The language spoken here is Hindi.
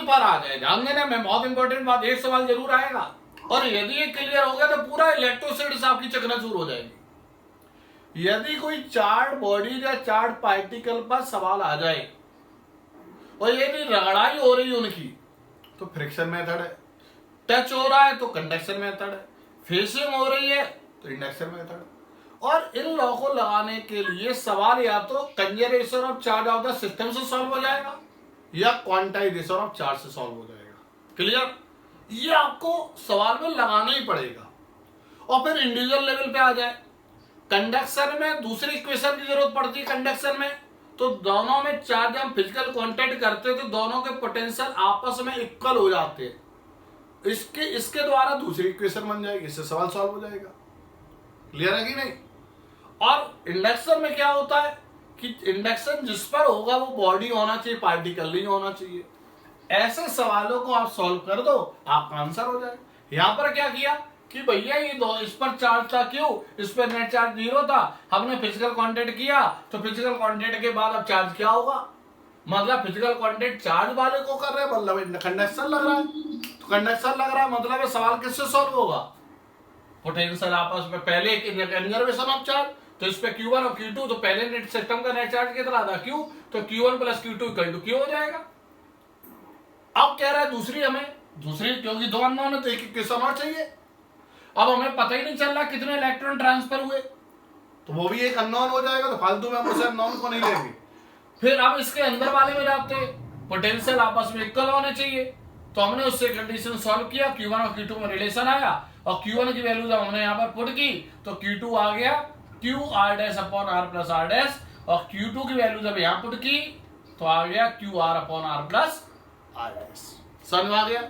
पर आ जाए, ध्यान देना मैं बहुत इंपॉर्टेंट बात, एक सवाल जरूर आएगा, और यदि ये क्लियर हो गया तो पूरा इलेक्ट्रोस्टैटिक्स आपकी चकनाचूर हो जाएगी। यदि कोई चार्ज बॉडी या चार्ज पार्टिकल पर सवाल आ जाए और यदि रगड़ाई हो रही है उनकी तो फ्रिक्शन मेथड है, टच हो रहा है तो कंडक्शन मेथड है, फेसिंग हो रही है तो इंडक्शन मेथड है। और इन लॉ को लगाने के लिए सवाल या तो conservation of charge of the system से सॉल्व हो जाएगा या क्वांटाइजेशन ऑफ चार्ज से सॉल्व हो जाएगा। क्लियर? ये आपको सवाल में लगाना ही पड़ेगा। और फिर इंडिविजुअल लेवल पे आ जाए, कंडक्शन में दूसरी इक्वेशन की जरूरत पड़ती है। कंडक्शन में तो दोनों में चार्ज हम फिजिकल कांटेक्ट करते हैं तो दोनों के पोटेंशियल आपस में इक्वल हो जाते हैं, इसके द्वारा दूसरी इक्वेशन बन जाएगी, इससे सवाल सॉल्व हो जाएगा। क्लियर है कि नहीं? और इंडक्शन में क्या होता है कि इंडक्शन जिस पर होगा वो बॉडी होना चाहिए, पार्टिकल नहीं होना चाहिए। ऐसे सवालों को आप सॉल्व कर दो, आपका आंसर हो जाएगा। यहां पर क्या किया कि भैया ये दो, इस पर चार्ज था क्यों, इस पर नेट चार्ज 0 था, हमने फिजिकल कांटेक्ट किया तो फिजिकल कांटेक्ट के बाद अब चार्ज क्या होगा, मतलब फिजिकल कांटेक्ट चार्ज वाले को कर रहे हैं, मतलब कंडक्शन लग रहा है, तो कंडक्शन लग रहा है मतलब सवाल किससे सॉल्व होगा, पोटेंशियल आपस में। पहले कंजर्वेशन ऑफ चार्ज तो इस पे Q1 और Q2, तो पहले नेट सिस्टम का नेट चार्ज कितना था Q, तो Q1 plus Q2 equal to Q हो जाएगा। अब कह रहा है दूसरी क्योंकि दो अननोन है तो एक इक्वेशन और चाहिए। अब हमें पता ही नहीं चल रहा कितने इलेक्ट्रॉन ट्रांसफर हुए, तो वो भी एक अननोन हो जाएगा, तो फालतू में हम उसे अननोन को नहीं लेंगे। फिर अब इसके अंदर वाले में जाते हैं, पोटेंशियल आपस में इक्वल होने चाहिए, तो हमने उससे कंडीशन सॉल्व किया, Q1 और Q2 में रिलेशन आया और Q1 की वैल्यू जब हमने यहाँ पर पुट की तो Q2 आ गया QR dash upon R plus R dash, और Q2 की वैल्यू जब यहाँ पुट की तो आ गया QR upon R plus R dash. समझ आ गया?